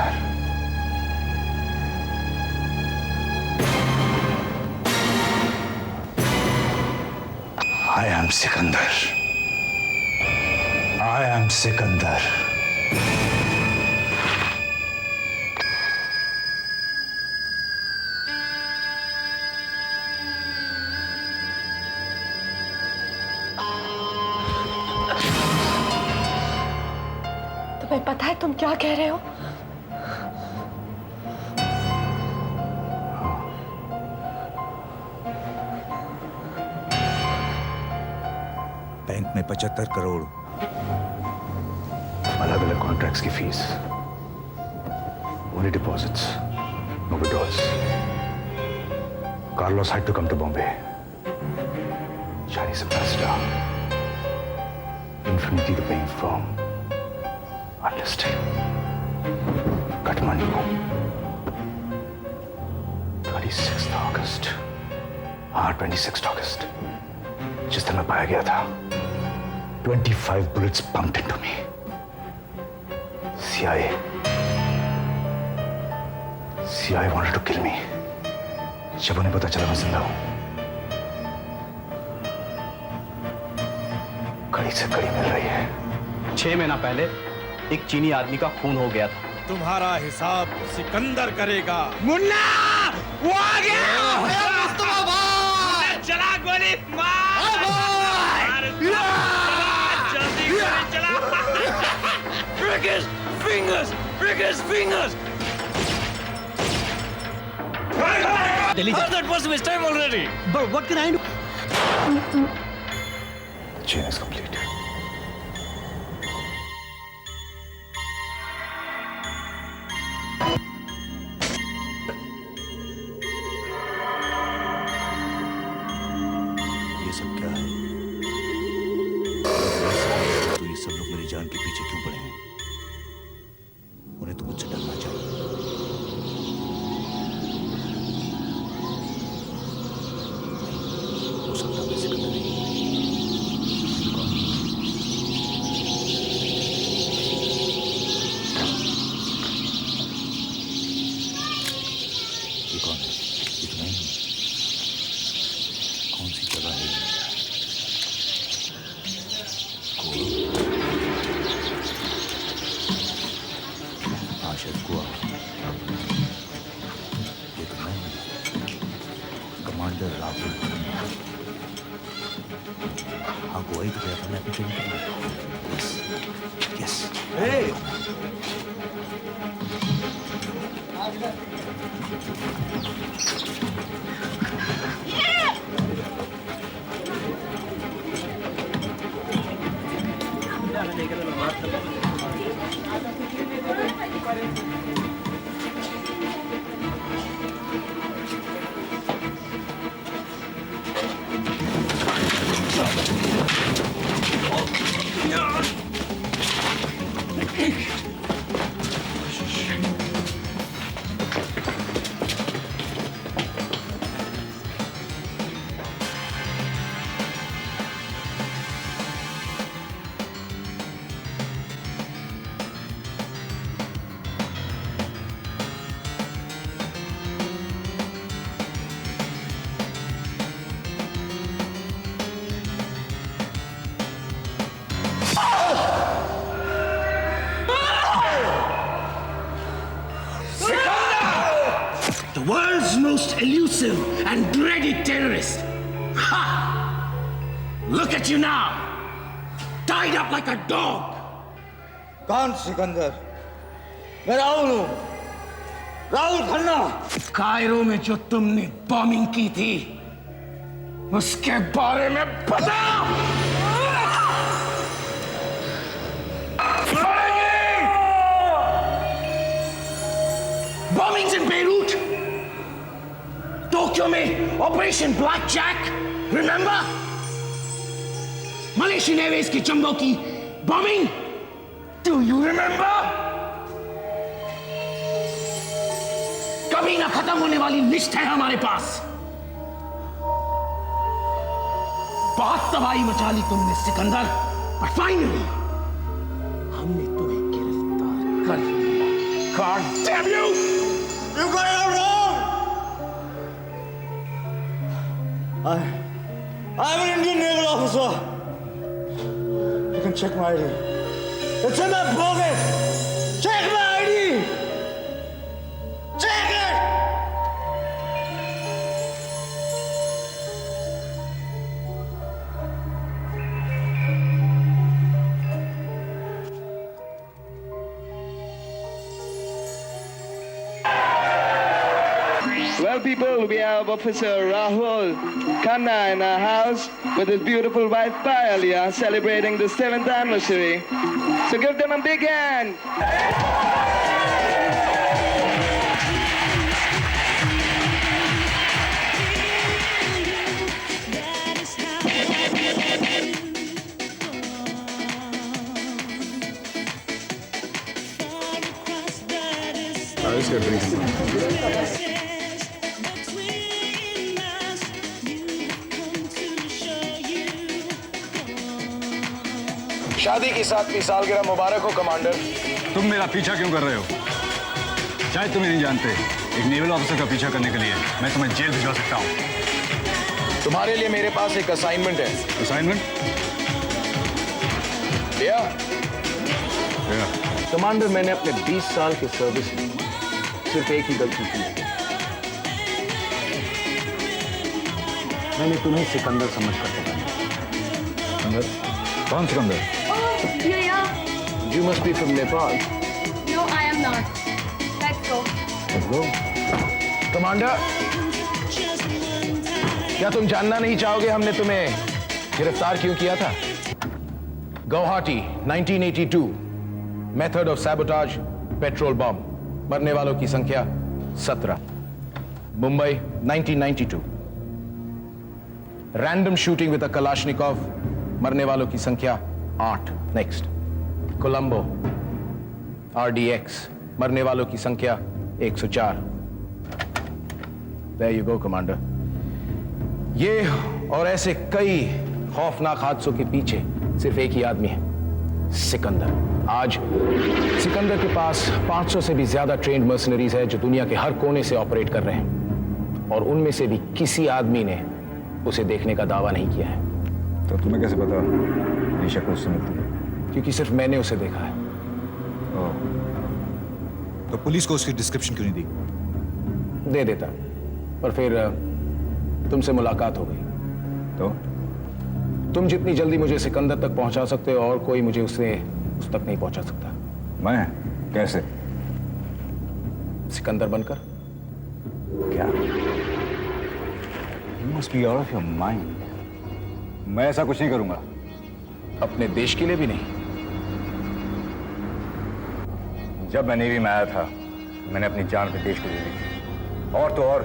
Sikandar. I am Sikandar. I am Sikandar. तुम्हें पता है तुम क्या कह रहे हो? बैंक में 75 करोड़ अलग अलग कॉन्ट्रैक्ट्स की fees, only deposits, no withdrawals. Carlos had to come to Bombay. Chinese ambassador, Infinity the paying firm, unlisted. Kathmandu, 26th August. हाँ, 26th August. जिस दिन मैं पाया गया था, 25 bullets pumped into me. CIA wanted to kill me. जब उन्हें पता चला मैं जिंदा हूं, कड़ी से कड़ी मिल रही है। 6 महीना पहले एक चीनी आदमी का खून हो गया था। तुम्हारा हिसाब सिकंदर करेगा। मुन्ना, वो आ गया! चला गोली मार! जल्दी गोली चला! Break his fingers! Break his fingers! That was his time already. But what can I do? The chain is complete. ये सब क्या है? तो ये सब लोग मेरी जान के पीछे क्यों पड़े हैं? उन्हें तो मुझसे डरना चाहिए। हो सकता है सिकंदर नहीं। ये कौन है? ये तो नहीं। कौन सी जगह है? शायद गोवा। ये तो मैं, कमांडर राहुल। हाँ, गोवा ही तो गया था मैं अपनी ट्रेनिंग करने। Yes, yes. The world's most elusive and dreaded terrorist. Ha! Look at you now, tied up like a dog. कौन सिकंदर? मैं राहुल हूं, राहुल खन्ना। कायरो में जो तुमने बॉम्बिंग की थी, उसके बारे में बताओ। Bombings in Beirut, टोक्यो में operation black jack, remember? Malaysian airways के जंबो की बॉम्बिंग, डू यू रिमेंबर? कभी ना खत्म होने वाली लिस्ट है हमारे पास। बहुत तबाही मचा ली तुमने सिकंदर, पर फाइनली हमने तुम्हें गिरफ्तार कर लिया। God damn you! You got it all wrong! I'm an Indian naval officer. You can check my ID. It's in my pocket! Check my ID! Check it! Well, people, we have Officer Rahul Khanna in our house with his beautiful wife Payalia celebrating the 7th anniversary. So give them a big hand. शादी की 7वीं सालगिरह मुबारक हो commander. तुम मेरा पीछा क्यों कर रहे हो? शायद तुम नहीं जानते, एक नेवल ऑफिसर का पीछा करने के लिए मैं तुम्हें जेल भिजवा सकता हूँ। तुम्हारे लिए मेरे पास एक असाइनमेंट है। असाइनमेंट? कमांडर, मैंने अपने 20 साल के सर्विस में सिर्फ एक ही गलती की है। मैंने तुम्हें सिकंदर समझकर पकड़ा। कौन Sikandar? You must be from Nepal. No, I am not. Let's go. Let's go. Commander, क्या तुम जानना नहीं चाहोगे हमने तुम्हें गिरफ्तार क्यों किया था? Guwahati 1982, method of sabotage, petrol bomb, मरने वालों की संख्या 17। Mumbai 1992, random shooting with a Kalashnikov, मरने वालों की संख्या 8। नेक्स्ट, कोलंबो RDX, मरने वालों की संख्या 104। There you go, commander. ये और ऐसे कई खौफनाक हादसों के पीछे सिर्फ एक ही आदमी है, सिकंदर। आज सिकंदर के पास 500 से भी ज्यादा ट्रेन्ड मर्सनरीज है जो दुनिया के हर कोने से ऑपरेट कर रहे हैं, और उनमें से भी किसी आदमी ने उसे देखने का दावा नहीं किया है। तो तुम्हें कैसे पता ये शक्ल उससे मिलती है? क्योंकि सिर्फ मैंने उसे देखा है। तो पुलिस को उसकी डिस्क्रिप्शन क्यों नहीं दी? दे देता, पर फिर तुमसे मुलाकात हो गई। तो तुम जितनी जल्दी मुझे सिकंदर तक पहुंचा सकते हो, और कोई मुझे उस तक नहीं पहुंचा सकता। मैं कैसे? सिकंदर बनकर। क्या? You must be out of your mind. मैं ऐसा कुछ नहीं करूंगा। अपने देश के लिए भी नहीं। जब मैं नेवी में आया था, मैंने अपनी जान अपने देश को दे दी थी। और तो और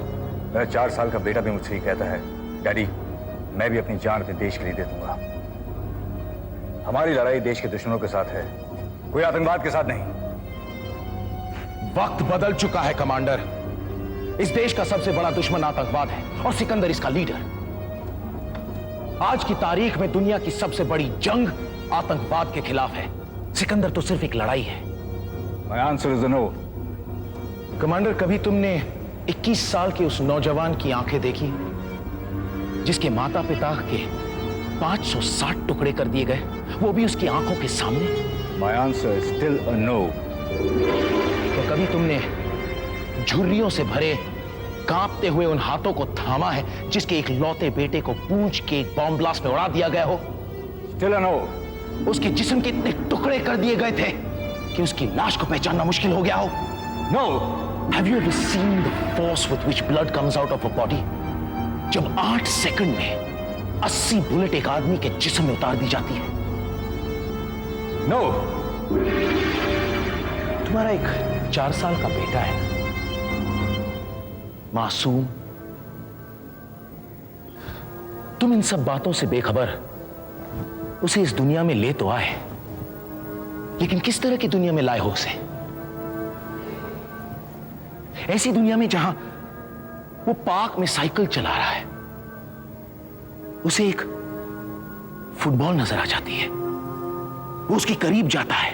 मेरा 4 साल का बेटा भी मुझसे ही कहता है, डैडी मैं भी अपनी जान अपने देश के लिए दे दूंगा। हमारी लड़ाई देश के दुश्मनों के साथ है, कोई आतंकवाद के साथ नहीं। वक्त बदल चुका है कमांडर। इस देश का सबसे बड़ा दुश्मन आतंकवाद है, और सिकंदर इसका लीडर। आज की तारीख में दुनिया की सबसे बड़ी जंग आतंकवाद के खिलाफ है। सिकंदर तो सिर्फ एक लड़ाई है। My answer is no. Commander, कभी तुमने 21 साल के उस नौजवान की आंखें देखी जिसके माता पिता के 560 टुकड़े कर दिए गए, वो भी उसकी आंखों के सामने? My answer is still a no. तो कभी तुमने झुर्रियों से भरे कांपते हुए उन हाथों को थामा है जिसके एक लौते बेटे को पूंछ के एक बॉम्ब ब्लास्ट में उड़ा दिया गया हो? Still a no. उसके जिस्म के इतने टुकड़े कर दिए गए थे कि उसकी लाश को पहचानना मुश्किल हो गया हो? No. Have you ever seen the force with which blood comes out of a body? जब 8 सेकंड में 80 बुलेट एक आदमी के जिस्म में उतार दी जाती है। No. तुम्हारा एक 4 साल का बेटा है, मासूम। तुम इन सब बातों से बेखबर उसे इस दुनिया में ले तो आए, लेकिन किस तरह की दुनिया में लाए हो उसे? ऐसी दुनिया में जहां वो पार्क में साइकिल चला रहा है, उसे एक फुटबॉल नजर आ जाती है, वो उसके करीब जाता है,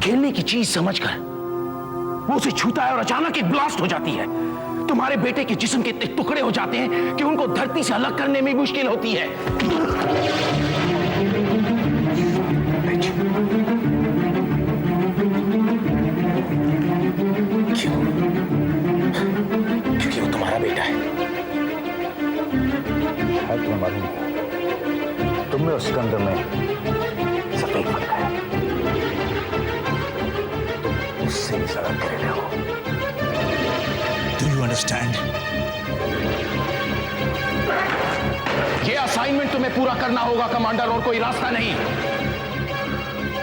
खेलने की चीज समझकर वो उसे छूता है और अचानक एक ब्लास्ट हो जाती है। तुम्हारे बेटे के जिस्म के इतने टुकड़े हो जाते हैं कि उनको धरती से अलग करने में मुश्किल होती है। क्यों? क्योंकि वो तुम्हारा बेटा है। तुम्हें मालूम है, तुम में और सिकंदर में सफेद फर्क है। तुम उससे भी ज्यादा करेले हो। Do you understand? ये असाइनमेंट तुम्हें पूरा करना होगा कमांडर, और कोई रास्ता नहीं।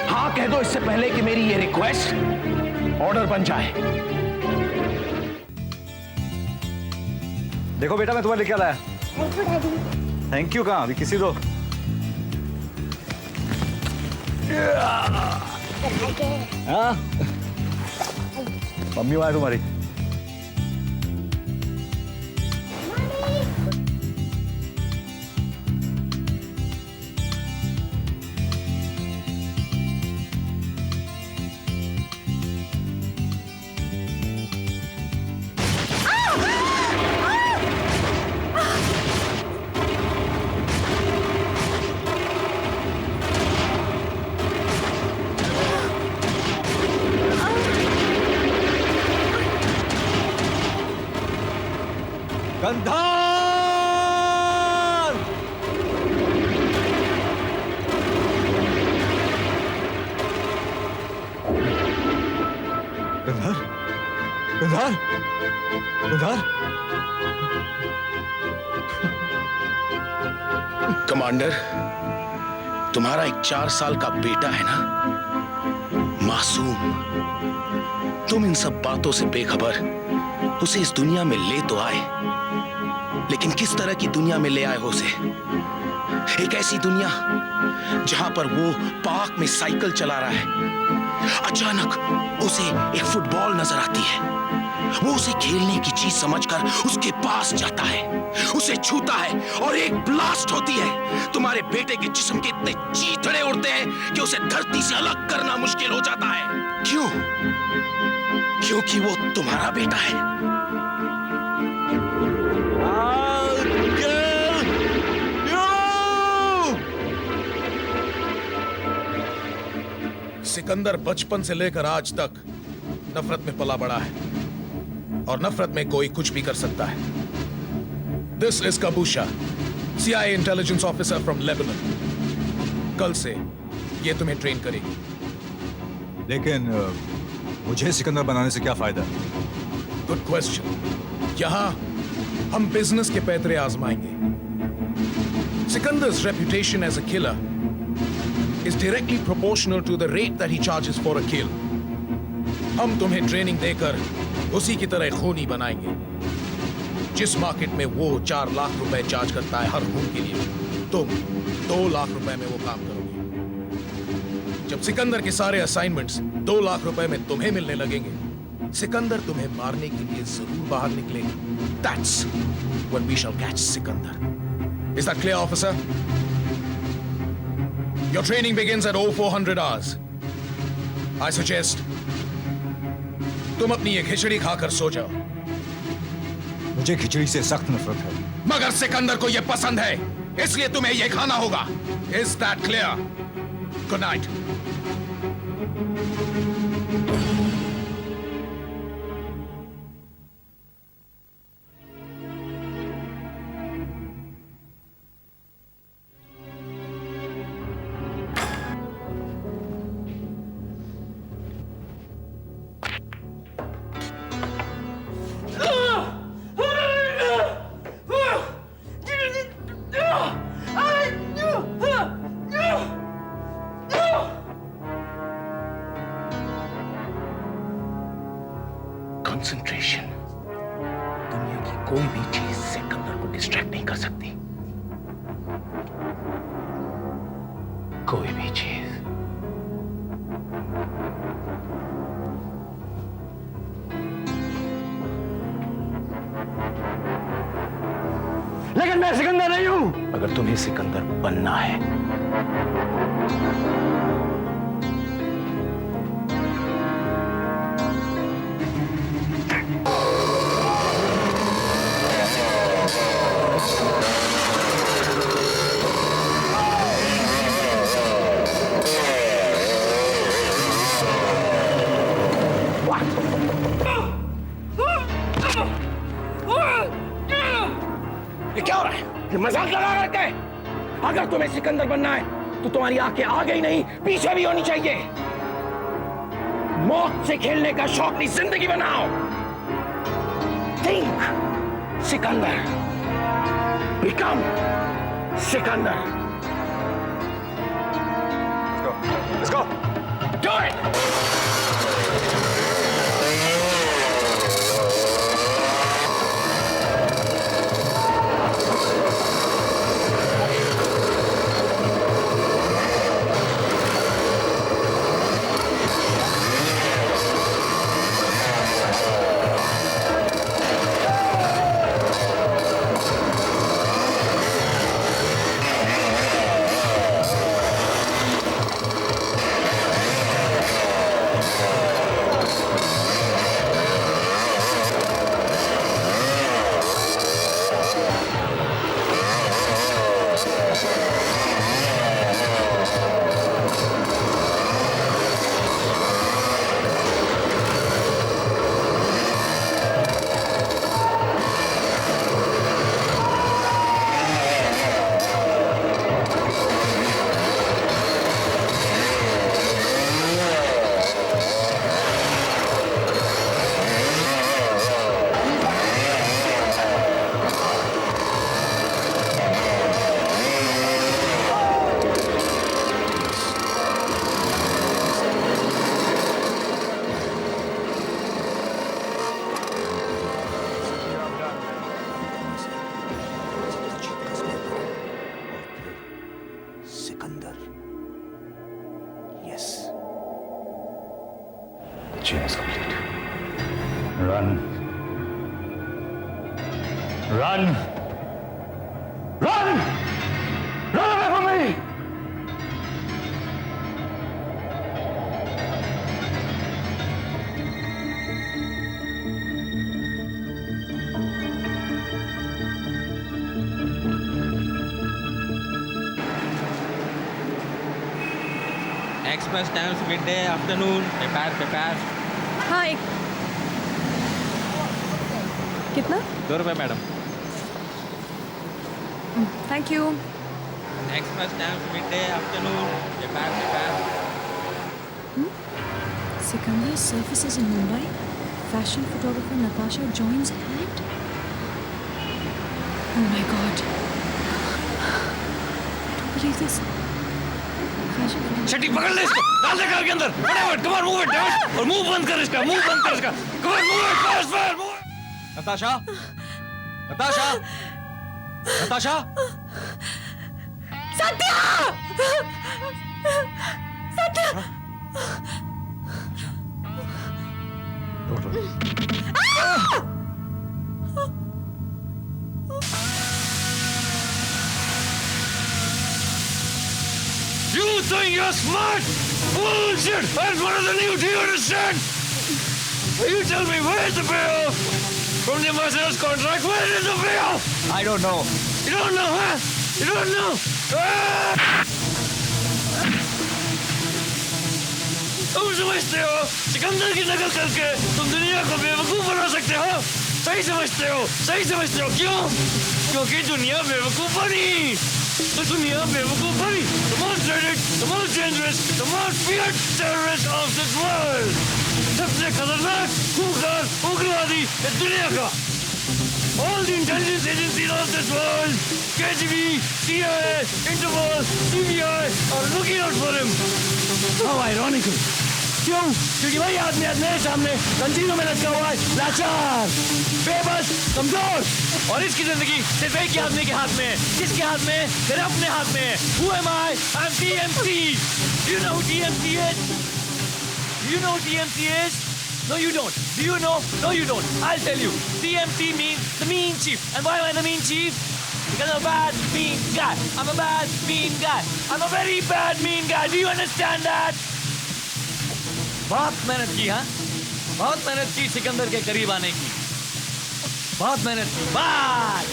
हाँ कह दो इससे पहले कि मेरी ये रिक्वेस्ट ऑर्डर बन जाए। देखो बेटा, मैं तुम्हें लेके लाया। थैंक यू कहाँ? अभी किसी दो। हाँ मम्मी वहां है तुम्हारी। गंधार! गंधार? गंधार? गंधार? कमांडर, तुम्हारा एक 4 साल का बेटा है ना, मासूम। तुम इन सब बातों से बेखबर उसे इस दुनिया में ले तो आए, लेकिन किस तरह की दुनिया में ले आए हो उसे? एक ऐसी दुनिया जहां पर वो पार्क में साइकिल चला रहा है, अचानक उसे एक फुटबॉल नजर आती है। वो उसे खेलने की चीज समझकर उसके पास जाता है, उसे छूता है और एक ब्लास्ट होती है। तुम्हारे बेटे के जिस्म के इतने चीथड़े उड़ते हैं कि उसे धरती से अलग करना मुश्किल हो जाता है। क्यों? क्योंकि वो तुम्हारा बेटा है। सिकंदर बचपन से लेकर आज तक नफरत में पला बड़ा है, और नफरत में कोई कुछ भी कर सकता है। This is Kabusha, CIA intelligence officer from Lebanon. कल से ये तुम्हें ट्रेन करेगी। लेकिन मुझे सिकंदर बनाने से क्या फायदा? Good question. यहां हम बिजनेस के पैतरे आजमाएंगे। Sikandar's reputation as a killer is directly proportional to the rate that he charges for a kill. हम तुम्हें ट्रेनिंग देकर उसी की तरह खूनी बनाएंगे। जिस मार्केट में वो 4 लाख रुपए चार्ज करता है हर खून के लिए, तुम 2 लाख रुपए में वो काम करोगे। जब सिकंदर के सारे असाइनमेंट्स 2 लाख रुपए में तुम्हें मिलने लगेंगे, सिकंदर तुम्हें मारने के लिए जरूर बाहर निकलेगा। That's when we shall catch Sikandar. Is that clear, officer? Your training begins at 0400 hours. I suggest तुम अपनी ये खिचड़ी खाकर सो जाओ। मुझे खिचड़ी से सख्त नफरत है। मगर सिकंदर को ये पसंद है, इसलिए तुम्हें ये खाना होगा। Is that clear? Good night. Concentration. दुनिया की कोई भी चीज सिकंदर को डिस्ट्रैक्ट नहीं कर सकती, कोई भी चीज। लेकिन मैं सिकंदर नहीं हूं। अगर तुम्हें सिकंदर बनना है ये मजाक लगा करके? अगर तुम्हें सिकंदर बनना है तो तुम्हारी आंखें आगे ही नहीं पीछे भी होनी चाहिए। मौत से खेलने का शौक नहीं, जिंदगी बनाओ। Think Sikandar, become Sikandar. Let's go. Do it! Chain is complete. Run. Run! Run! Run away from me! Express times midday, afternoon, prepare. हाँ एक कितना? ₹2 madam. Thank you. Express times midday, afternoon, prepare. Sikandar surfaces in Mumbai. Fashion photographer Natasha joins act. Oh my God! I don't believe this. छठी पकड़ ले इसको, डाल दे car के अंदर, फटाफट, कम ऑन मूव इट, और मुंह बंद कर इसका, come on move it, fast, move. Natasha, Satya! You think you're smart? Bullshit! I'm one of the new, do you understand? You tell me, where's the payoff? From the Mercedes contract, where is the payoff? I don't know. You don't know, huh? You don't know? तुम समझते हो सिकंदर की नकल करके तुम दुनिया को बेवकूफ बना सकते हो? सही समझते हो क्यों? क्योंकि दुनिया बेवकूफ बनी। तो दुनिया बेवकूफ बनी। The most dreaded, the most dangerous, the most feared terrorist of this world. सबसे खतरनाक खूंखार उग्रवादी इस दुनिया का। All the intelligence agencies of this world, KGB, CIA, Interpol, CBI are looking out for him. How ironical. क्यों? क्योंकि वही आदमी आज मेरे सामने कंजीरों में लटका हुआ है, लाचार, बेबस, कमजोर, और इसकी जिंदगी सिर्फ एक ही आदमी के हाथ में है। किसके हाथ में? मेरे अपने हाथ में है। Who am I? I'm TMC. Do you know who TMC is? Do you know who TMC is? No, you don't. Do you know? No, you don't. I'll tell you. TMC means the mean chief. And why am I the mean chief? Because I'm a bad, mean guy. I'm a bad, mean guy. I'm a very bad, mean guy. Do you understand that? बहुत मेहनत की, हाँ? बहुत मेहनत की सिकंदर के करीब आने की। बहुत मेहनत की। बस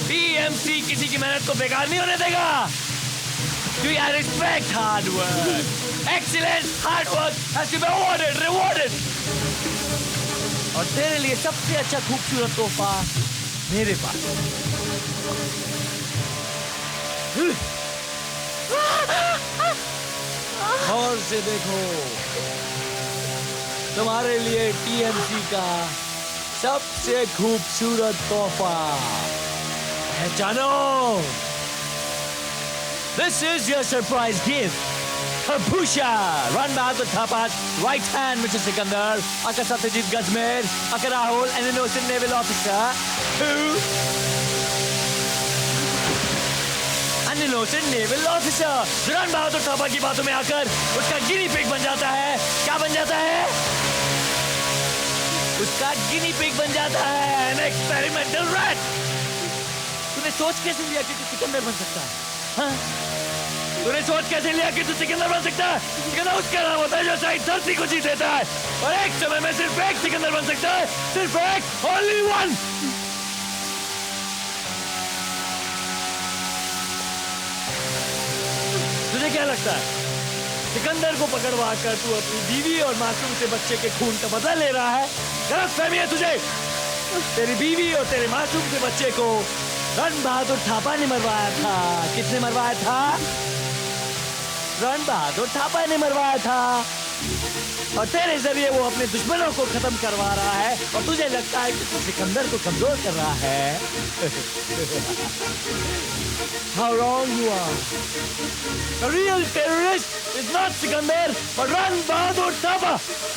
TMC किसी की मेहनत को बेकार नहीं होने देगा। Do you respect hard work? Excellent hard work has to be rewarded. और तेरे लिए सबसे अच्छा खूबसूरत तोहफा मेरे पास। और से देखो, तुम्हारे लिए टीएमसी का सबसे खूबसूरत तोहफा। पहचानो, this is your surprise gift. Bhusha, Ran Bahadur Thapa's right hand, Mr. Sikandar, Aka Satyajit Gajmer, Aka Rahul, an innocent naval officer who... An innocent naval officer. Ran Bahadur Thapa की बातों में आकर उसका गिनी पिग बन जाता है। क्या बन जाता है? उसका गिनी पिग बन जाता है। An experimental rat. तूने सोच कैसे लिया कि तू सिकंदर बन सकता है? हाँ? तूने सोच कैसे लिया कि तू सिकंदर बन सकता है? सिकंदर उसका नाम होता है जो शायद धरती को जीत लेता है, और एक समय में सिर्फ एक सिकंदर बन सकता है, सिर्फ एक, only one। तुझे क्या लगता है सिकंदर को पकड़वा कर तू अपनी बीवी और मासूम से बच्चे के खून का बदला ले रहा है? गलतफहमी है तुझे। तेरी बीवी और तेरे मासूम से बच्चे को रण बहादुर थापा ने मरवाया था। किसने मरवाया था? रण बहादुर थापा ने मरवाया था, और तेरे जरिए वो अपने दुश्मनों को खत्म करवा रहा है, और तुझे लगता है कि तू सिकंदर को कमजोर कर रहा है। How wrong you are. The real terrorist is not Sikandar, but Ran Bahadur Thapa.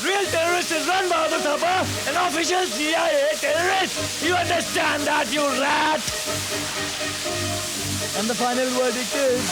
Real terrorist is Ran Bahadur Thapa, an official CIA terrorist. You understand that, you rat? And the final verdict is...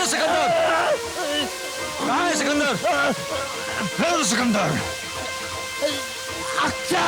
Sikandar! कहाँ है सिकंदर? फिर सिकंदर! अच्छा!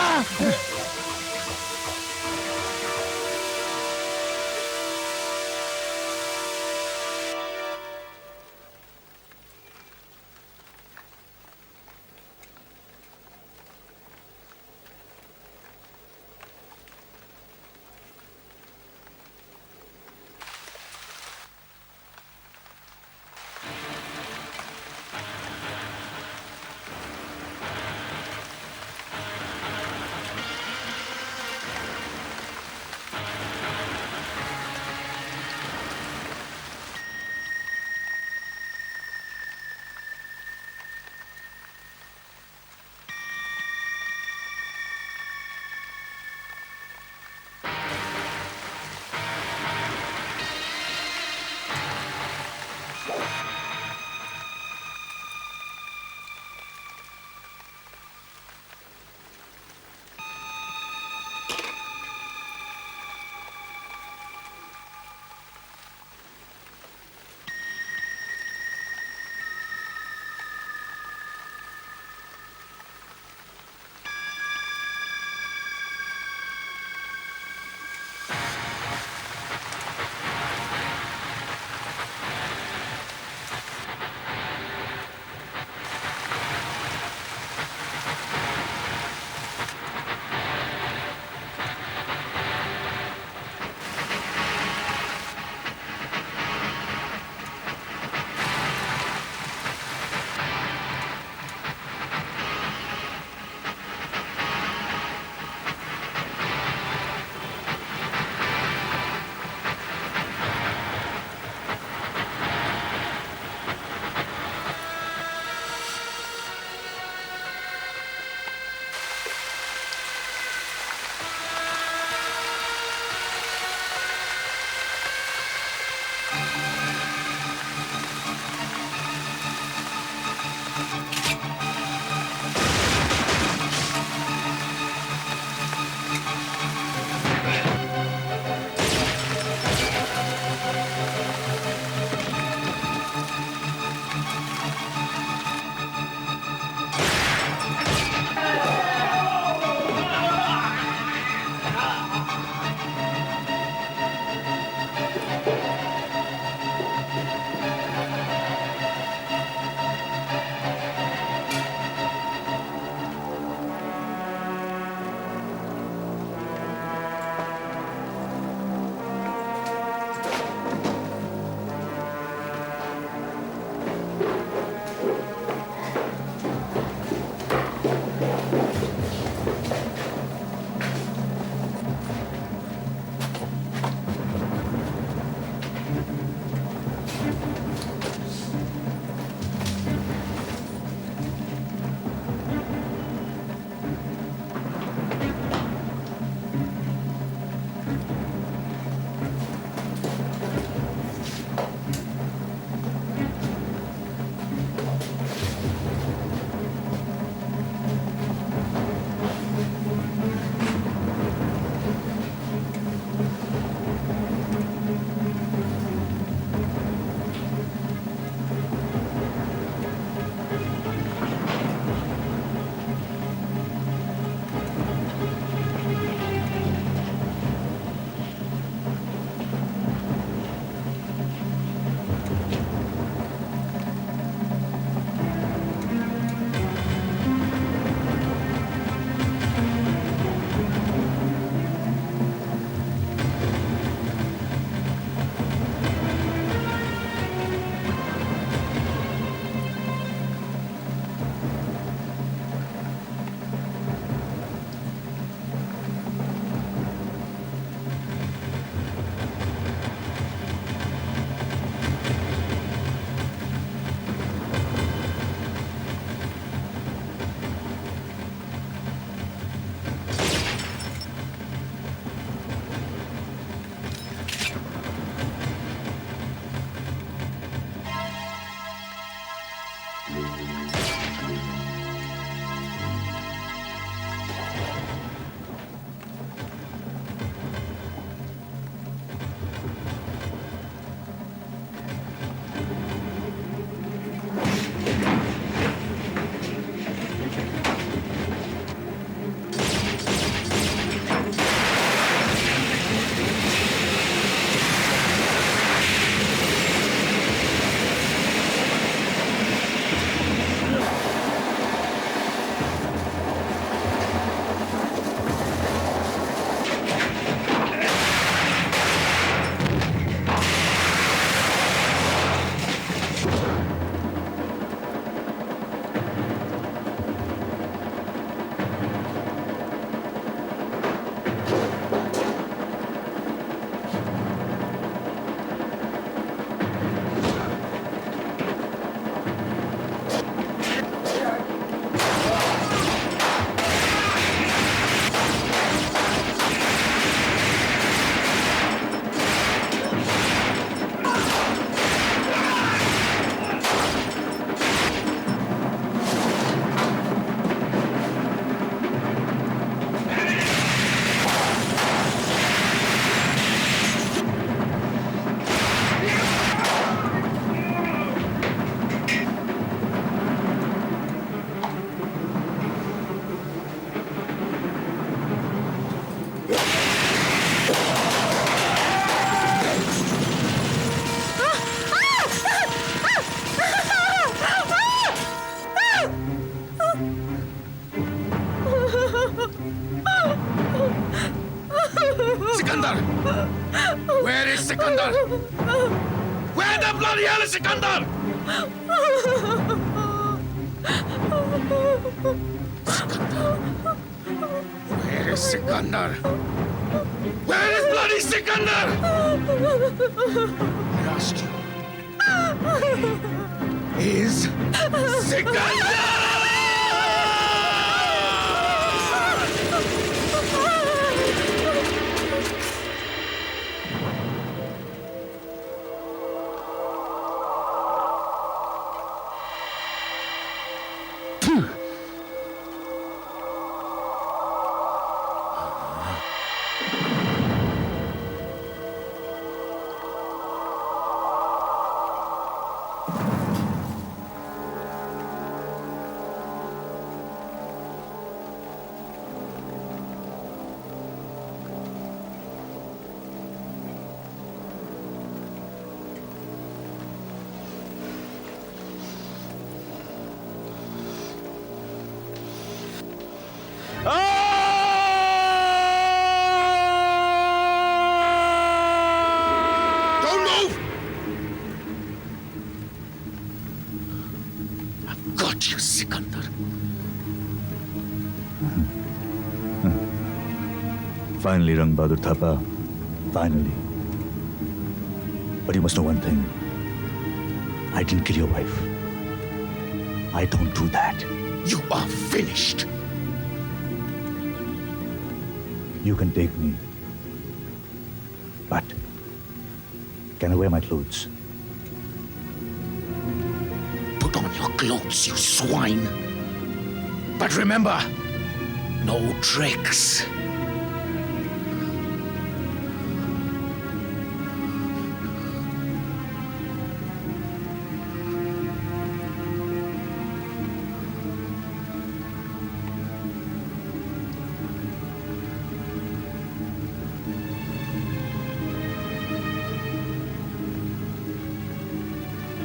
Sikandar? Where the bloody hell is Sikandar? Where is Sikandar? Where is bloody Sikandar? I asked you. Is Sikandar? Don't move! I've got you, Sikandar. Finally, Rang Bahadur Thapa. Finally. But you must know one thing. I didn't kill your wife. I don't do that. You are finished. You can take me. But can I wear my clothes? Put on your clothes, you swine. But remember, no tricks.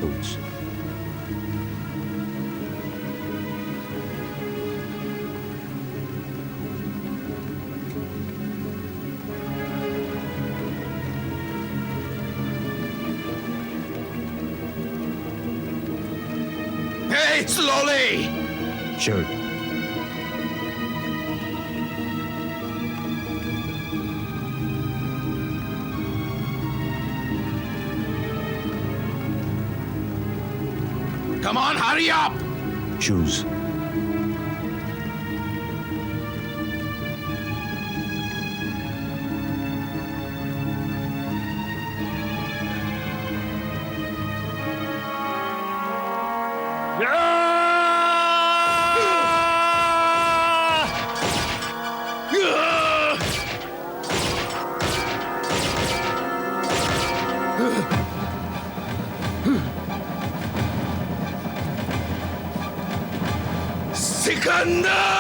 Clothes. Hey, slowly! Sure. Come on, hurry up! Shoes. Sikandar!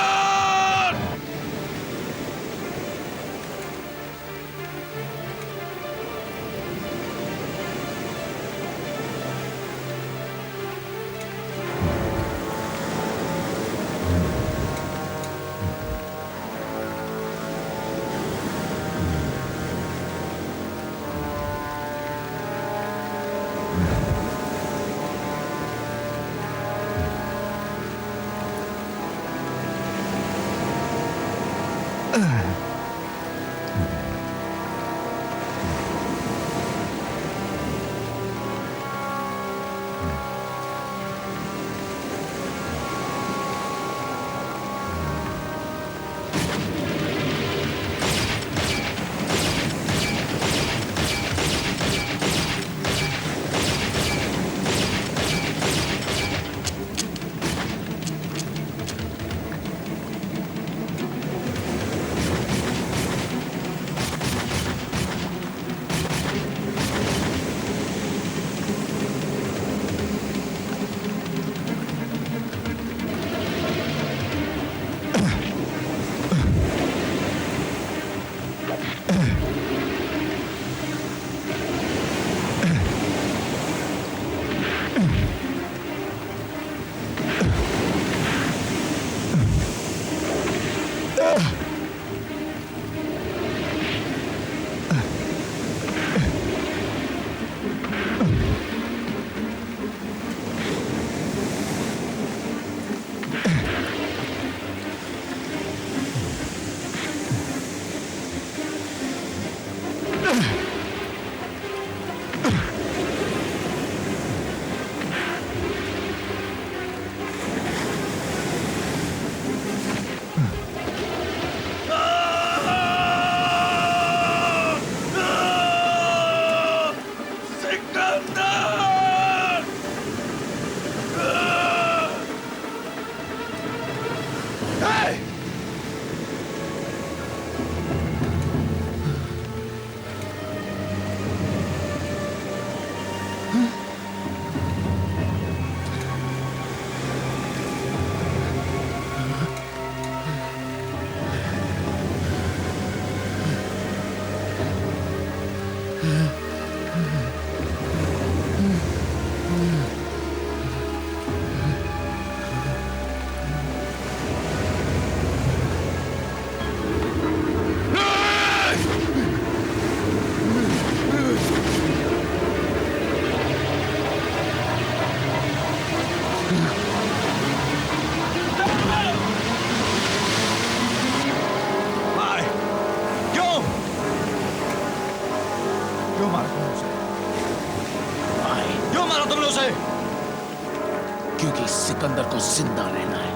क्योंकि सिकंदर को जिंदा रहना है।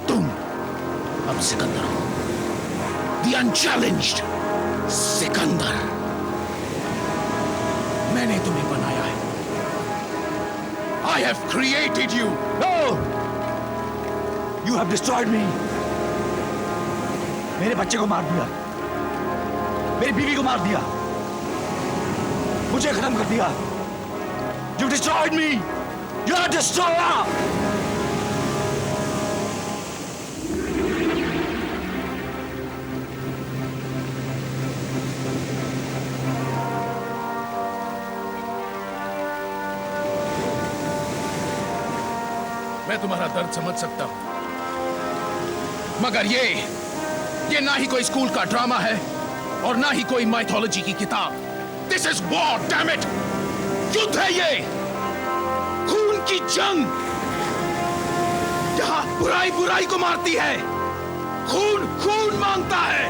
तुम अब सिकंदर हो, the unchallenged Sikandar. मैंने तुम्हें बनाया है। I have created you. No! You have destroyed me. मेरे बच्चे को मार दिया, मेरी बीवी को मार दिया, मुझे खत्म कर दिया। You destroyed me. You're a destroyer. मैं तुम्हारा दर्द समझ सकता हूं, मगर ये ना ही कोई स्कूल का ड्रामा है और ना ही कोई माइथोलॉजी की किताब। This is war, damn it. युद्ध है ये, खून की जंग, जहां बुराई बुराई को मारती है, खून खून मांगता है।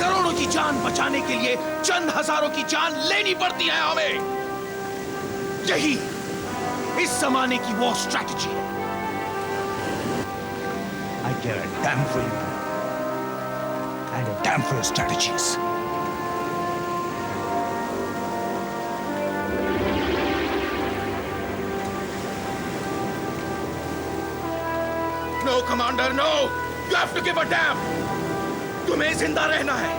करोड़ों की जान बचाने के लिए चंद हजारों की जान लेनी पड़ती है हमें। यही इस जमाने की वॉर स्ट्रैटेजी है। I care a damn for you and a damn for your strategies. No, Commander, no! You have to give a damn! तुम्हें जिंदा रहना है,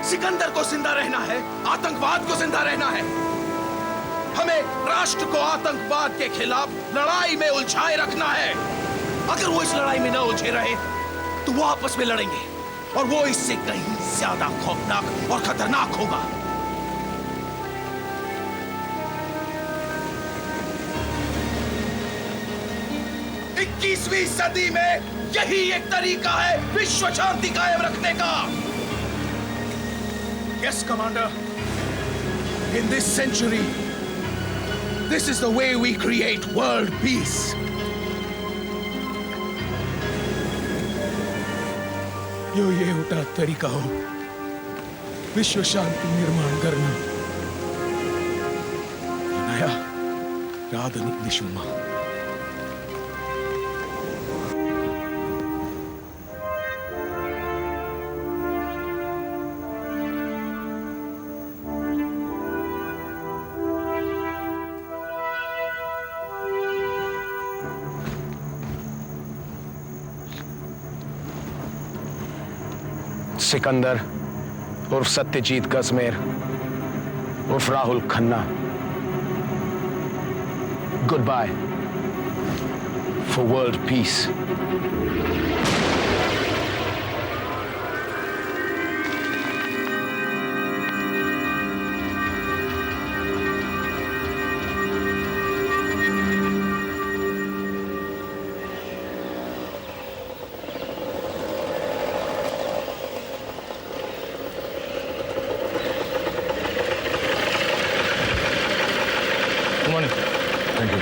सिकंदर को जिंदा रहना है, आतंकवाद को जिंदा रहना है। हमें राष्ट्र को आतंकवाद के खिलाफ लड़ाई में उलझाए रखना है। अगर वो इस लड़ाई में न उलझे रहे तो वो आपस में लड़ेंगे और वो इससे कहीं ज्यादा खौफनाक और खतरनाक होगा। 21वीं सदी में यही एक तरीका है विश्व शांति कायम रखने का। Yes, Commander. In this century, this is the way we create world peace. ये उठा तरीका हो विश्व शांति निर्माण करना। नया आधुनिक निशुमा। सिकंदर उर्फ सत्यजीत कश्मीर उर्फ Rahul Khanna, good bye for world peace. Thank you.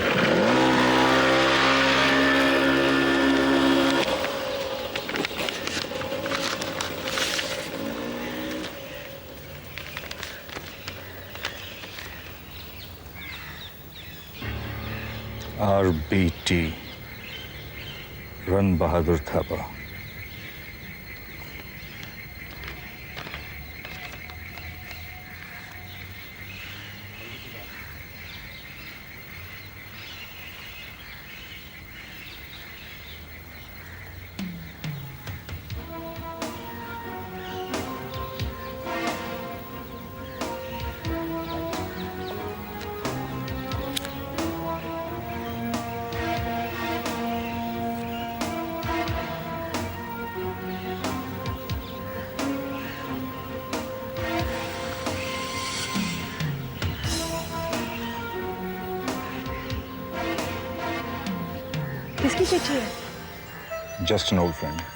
RBT, Run Bahadur Thapa. किसकी चिट्ठी है? Just an old friend.